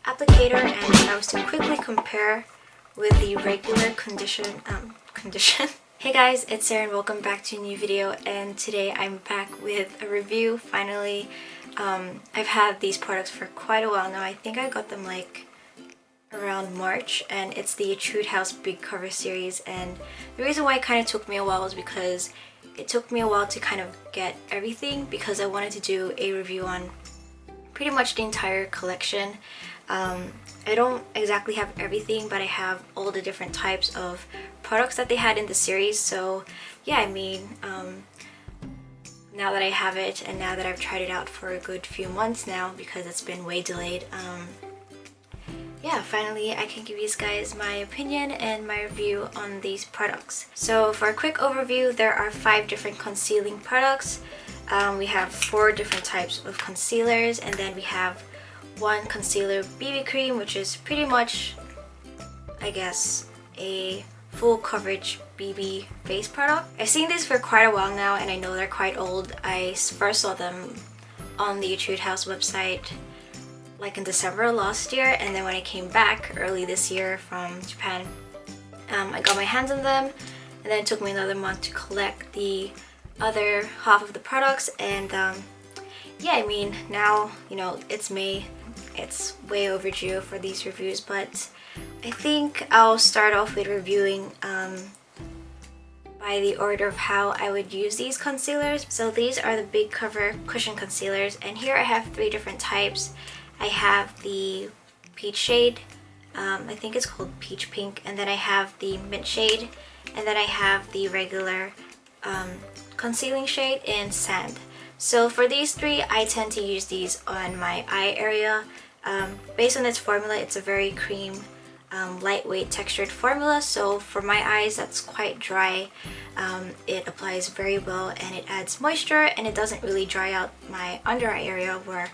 applicator, and if I was to quickly compare with the regular condition. Hey guys, it's Sarah and welcome back to a new video, and today I'm back with a review finally. I've had these products for quite a while now. I think I got them like around March, and it's the Etude House Big Cover series. And the reason why it kind of took me a while was because it took me a while to kind of get everything, because I wanted to do a review on pretty much the entire collection. I don't exactly have everything, but I have all the different types of products that they had in the series. So yeah, I mean, now that I have it and now that I've tried it out for a good few months now because it's been way delayed, yeah, finally I can give you guys my opinion and my review on these products. So for a quick overview, there are 5 different concealing products. We have 4 different types of concealers, and then we have one concealer BB cream, which is pretty much, I guess, a full coverage BB face product. I've seen these for quite a while now, and I know they're quite old. I first saw them on the Etude House website like in December last year, and then when I came back early this year from Japan, I got my hands on them, and then it took me another month to collect the other half of the products. And yeah, I mean, now, you know, it's May. It's way overdue for these reviews, but I think I'll start off with reviewing by the order of how I would use these concealers. So these are the Big Cover Cushion Concealers, and here I have 3 different types. I have the peach shade, I think it's called peach pink, and then I have the mint shade, and then I have the regular concealing shade in sand. So for these 3, I tend to use these on my eye area. Based on its formula, it's a very cream, lightweight textured formula, so for my eyes that's quite dry. It applies very well and it adds moisture, and it doesn't really dry out my under eye area where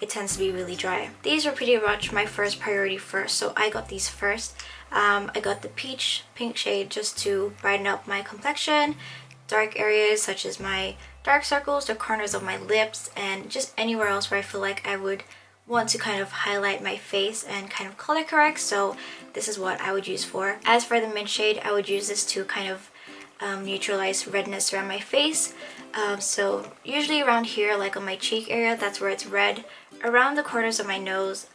it tends to be really dry. These were pretty much my first priority first, so I got these first. I got the peach pink shade just to brighten up my complexion, dark areas such as my dark circles, the corners of my lips, and just anywhere else where I feel like I would want to kind of highlight my face and kind of color correct. So this is what I would use for. As for the mint shade, I would use this to kind of neutralize redness around my face. So usually around here, like on my cheek area, that's where it's red. Around the corners of my nose,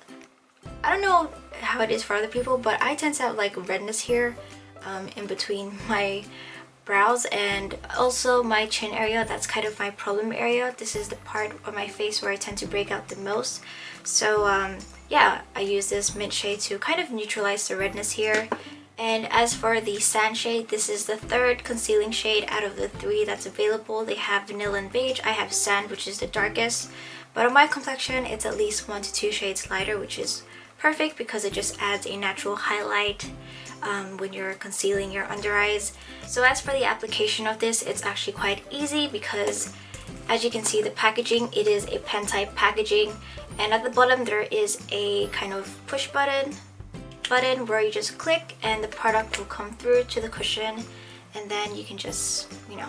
I don't know how it is for other people, but I tend to have like redness here in between my brows, and also my chin area. That's kind of my problem area. This is the part of my face where I tend to break out the most. So yeah, I use this mint shade to kind of neutralize the redness here. And as for the sand shade, this is the 3rd concealing shade out of the 3 that's available. They have vanilla and beige. I have sand, which is the darkest, but on my complexion it's at least 1 to 2 shades lighter, which is perfect because it just adds a natural highlight when you're concealing your under eyes. So as for the application of this, it's actually quite easy because as you can see, the packaging, it is a pen type packaging, and at the bottom there is a kind of push button where you just click and the product will come through to the cushion, and then you can just, you know,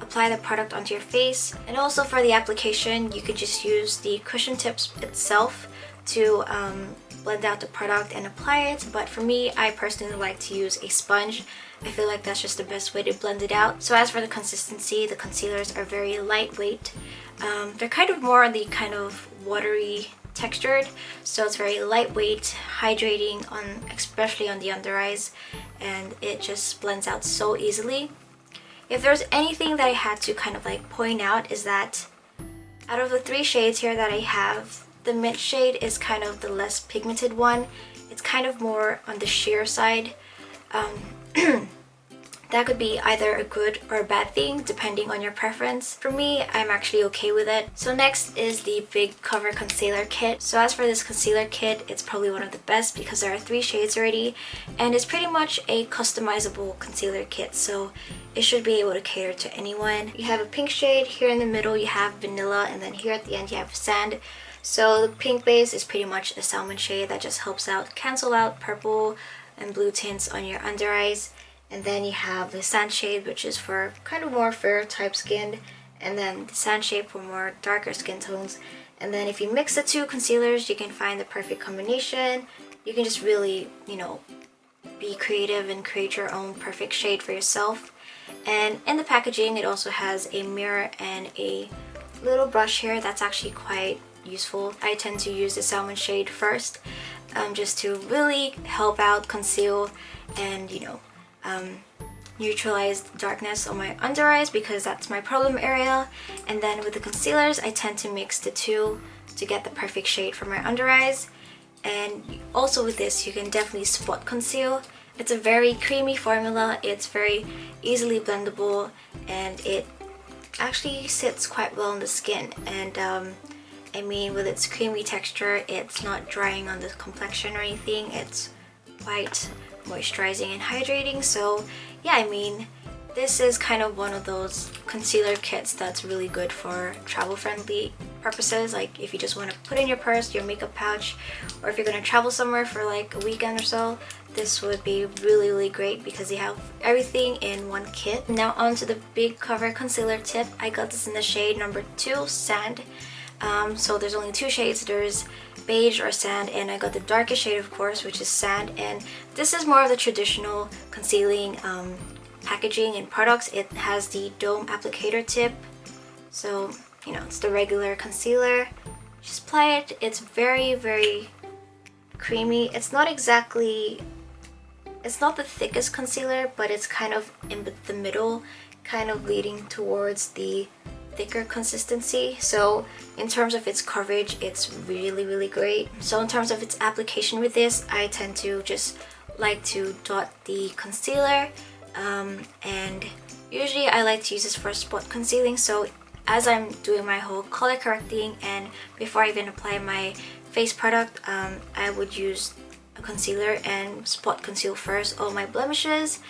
apply the product onto your face. And also for the application, you could just use the cushion tips itself to blend out the product and apply it, but for me, I personally like to use a sponge. I feel like that's just the best way to blend it out. So as for the consistency, the concealers are very lightweight. They're kind of more on the kind of watery textured, so it's very lightweight, hydrating, especially on the under eyes, and it just blends out so easily. If there's anything that I had to kind of like point out, is that out of the 3 shades here that I have, the mint shade is kind of the less pigmented one. It's kind of more on the sheer side. That could be either a good or a bad thing depending on your preference. For me, I'm actually okay with it. So next is the Big Cover Concealer Kit. So as for this concealer kit, it's probably one of the best because there are 3 shades already, and it's pretty much a customizable concealer kit, so it should be able to cater to anyone. You have a pink shade, here in the middle you have vanilla, and then here at the end you have sand. So the pink base is pretty much a salmon shade that just helps out cancel out purple and blue tints on your under eyes. And then you have the sand shade, which is for kind of more fair type skin, and then the sand shade for more darker skin tones. And then if you mix the two concealers, you can find the perfect combination. You can just really, you know, be creative and create your own perfect shade for yourself. And in the packaging, it also has a mirror and a little brush here that's actually quite useful. I tend to use the salmon shade first, just to really help out conceal and, you know, neutralize the darkness on my under eyes, because that's my problem area. And then with the concealers, I tend to mix the two to get the perfect shade for my under eyes. And also with this, you can definitely spot conceal. It's a very creamy formula, it's very easily blendable, and it actually sits quite well on the skin. And I mean, with its creamy texture, it's not drying on the complexion or anything. It's quite moisturizing and hydrating. So yeah, I mean, this is kind of one of those concealer kits that's really good for travel friendly purposes. Like if you just want to put in your purse, your makeup pouch, or if you're going to travel somewhere for like a weekend or so, this would be really great because they have everything in one kit. Now onto the big cover concealer tip. I got this in the shade number 2, Sand. So there's only 2 shades. There's beige or sand, and I got the darkest shade, of course, which is sand. And this is more of the traditional concealing packaging and products. It has the dome applicator tip, so you know, it's the regular concealer. Just apply it. It's very creamy. It's not exactly, it's not the thickest concealer, but it's kind of in the middle, kind of leading towards the thicker consistency. So in terms of its coverage, it's really great. So in terms of its application with this, I tend to just like to dot the concealer, and usually I like to use this for spot concealing. So as I'm doing my whole color correcting and before I even apply my face product, I would use a concealer and spot conceal first all my blemishes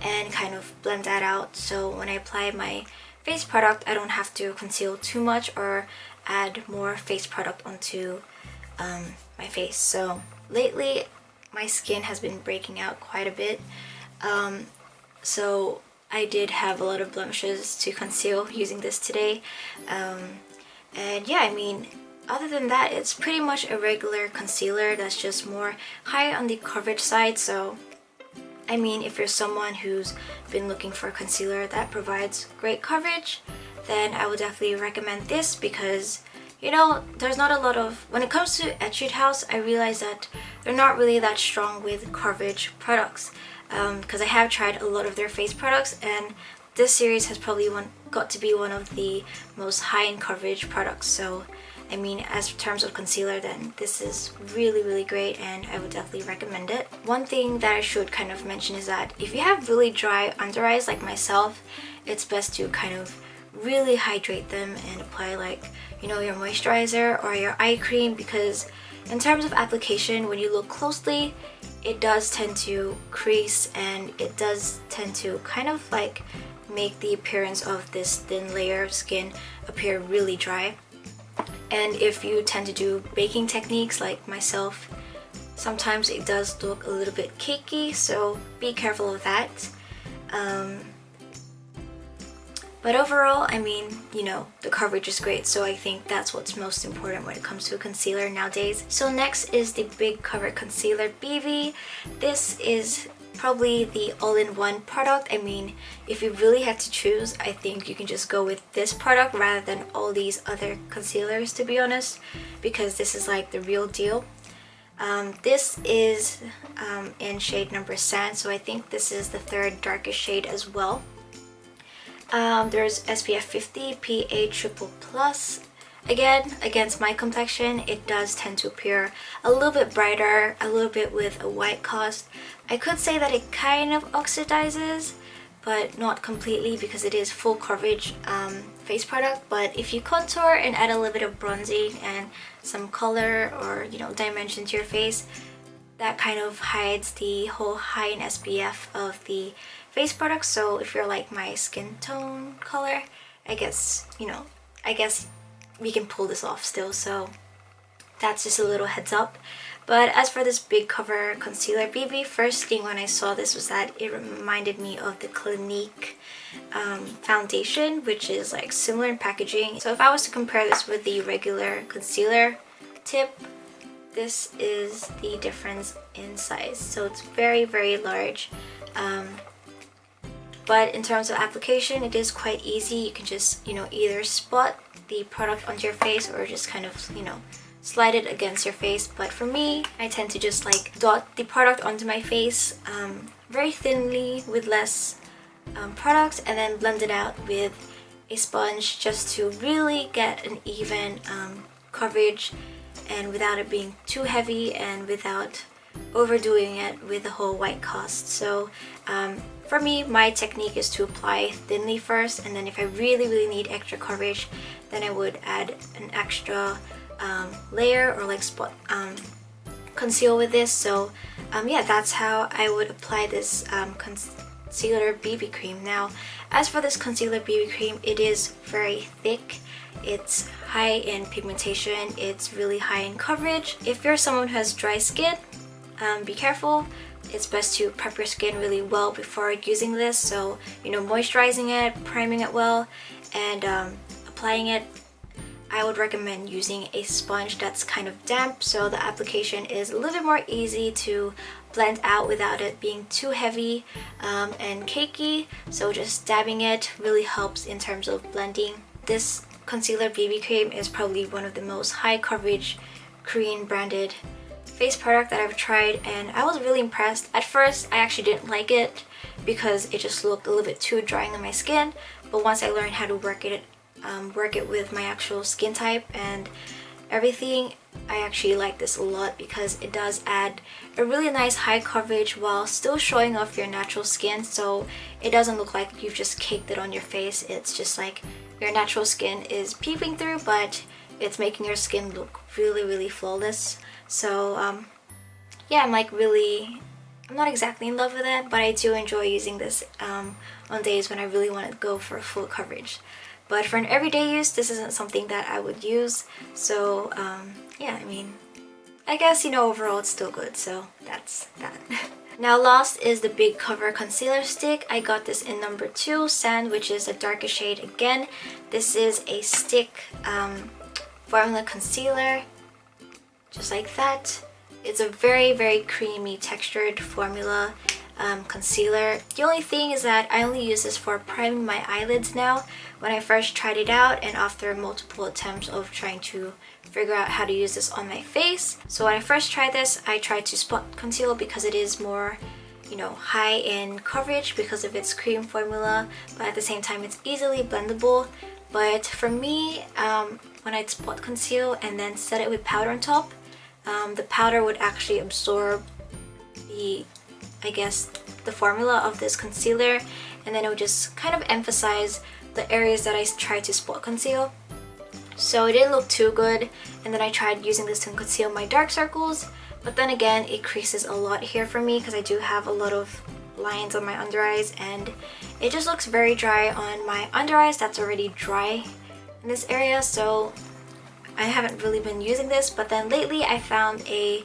and kind of blend that out. So when I apply my face product, I don't have to conceal too much or add more face product onto my face. So lately my skin has been breaking out quite a bit, so I did have a lot of blemishes to conceal using this today. And yeah, I mean, other than that, it's pretty much a regular concealer that's just more high on the coverage side. So I mean, if you're someone who's been looking for a concealer that provides great coverage, then I would definitely recommend this, because you know, there's not a lot of, when it comes to Etude House, I realize that they're not really that strong with coverage products, because I have tried a lot of their face products, and this series has probably got to be one of the most high in coverage products. So I mean, as terms of concealer, then this is really great, and I would definitely recommend it. One thing that I should kind of mention is that if you have really dry under eyes like myself, it's best to kind of really hydrate them and apply, like, you know, your moisturizer or your eye cream, because in terms of application, when you look closely, it does tend to crease, and it does tend to kind of like make the appearance of this thin layer of skin appear really dry. And if you tend to do baking techniques like myself, sometimes it does look a little bit cakey, so be careful of that. But overall, I mean, you know, the coverage is great, so I think that's what's most important when it comes to a concealer nowadays. So next is the Big Cover Concealer BV. This is probably the all-in-one product. I mean, if you really had to choose, I think you can just go with this product rather than all these other concealers, to be honest, because this is like the real deal. This is in shade number Sand, so I think this is the 3rd darkest shade as well. There's SPF 50, PA triple plus. Again, against my complexion, it does tend to appear a little bit brighter, a little bit with a white cast. I could say that it kind of oxidizes, but not completely, because it is full coverage face product. But if you contour and add a little bit of bronzing and some color or, you know, dimension to your face, that kind of hides the whole high in SPF of the face product. So if you're like my skin tone color, I guess, you know, we can pull this off still. So that's just a little heads up. But as for this Big Cover Concealer BB, first thing when I saw this was that it reminded me of the Clinique foundation, which is like similar in packaging. So if I was to compare this with the regular concealer tip, this is the difference in size. So it's very, very large. But in terms of application, it is quite easy. You can just, either spot the product onto your face or just kind of, slide it against your face. But for me, I tend to just like dot the product onto my face very thinly with less products, and then blend it out with a sponge just to really get an even coverage, and without it being too heavy and without overdoing it with the whole white cast. So for me, my technique is to apply thinly first, and then if I really, really need extra coverage, then I would add an extra layer or like spot conceal with this. So yeah, that's how I would apply this concealer BB cream. Now, as for this concealer BB cream, it is very thick. It's high in pigmentation. It's really high in coverage. If you're someone who has dry skin, be careful. It's best to prep your skin really well before using this. So, moisturizing it, priming it well, and applying it. I would recommend using a sponge that's kind of damp, so the application is a little bit more easy to blend out without it being too heavy and cakey. So just dabbing it really helps in terms of blending. This concealer BB cream is probably one of the most high coverage Korean branded face product that I've tried, and I was really impressed. At first, I actually didn't like it because it just looked a little bit too drying on my skin, but once I learned how to work it with my actual skin type and everything, I actually like this a lot because it does add a really nice high coverage while still showing off your natural skin. So it doesn't look like you've just caked it on your face. It's just like your natural skin is peeping through, but it's making your skin look really, really flawless. So yeah, I'm not exactly in love with it, but I do enjoy using this on days when I really want to go for full coverage. But for an everyday use, this isn't something that I would use. So yeah, I guess, overall it's still good. So that's that. Now last is the Big Cover Concealer Stick. I got this in number 2, Sand, which is a darker shade again. This is a stick formula concealer, just like that. It's a very, very creamy textured formula concealer. The only thing is that I only use this for priming my eyelids now. When I first tried it out, and after multiple attempts of trying to figure out how to use this on my face. So when I first tried this, I tried to spot conceal because it is more, high in coverage because of its cream formula, but at the same time it's easily blendable. But for me, when I'd spot conceal and then set it with powder on top, the powder would actually absorb the formula of this concealer, and then it would just kind of emphasize the areas that I tried to spot conceal. So it didn't look too good, and then I tried using this to conceal my dark circles, but then again it creases a lot here for me because I do have a lot of lines on my under eyes, and it just looks very dry on my under eyes that's already dry in this area. So I haven't really been using this, but then lately I found a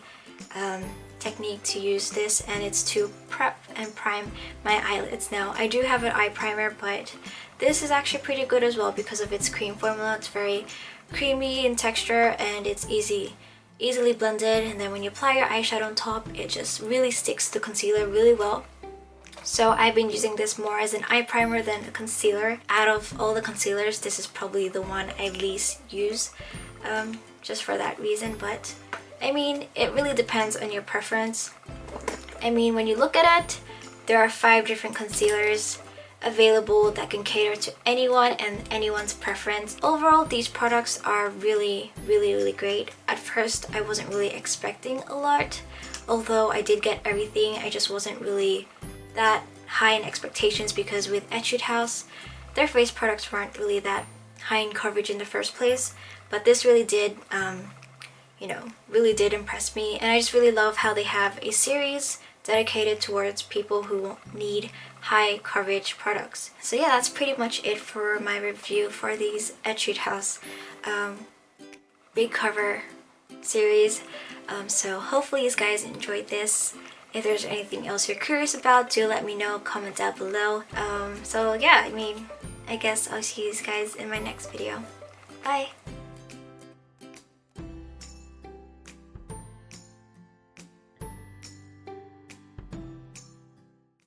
technique to use this, and it's to prep and prime my eyelids. Now I do have an eye primer, but this is actually pretty good as well because of its cream formula. It's very creamy in texture and it's easily blended, and then when you apply your eyeshadow on top, it just really sticks to the concealer really well. So I've been using this more as an eye primer than a concealer. Out of all the concealers, this is probably the one I least use, just for that reason. But it really depends on your preference. When you look at it, there are 5 different concealers available that can cater to anyone and anyone's preference. Overall, these products are really, really, really great. At first, I wasn't really expecting a lot. Although I did get everything, I just wasn't really that high in expectations because with Etude House, their face products weren't really that high in coverage in the first place. But this really did, really did impress me. And I just really love how they have a series dedicated towards people who need high coverage products. So yeah, that's pretty much it for my review for these Etude House Big Cover series. So hopefully you guys enjoyed this. If there's anything else you're curious about, do let me know, comment down below. So yeah, I mean, I guess I'll see you guys in my next video. Bye!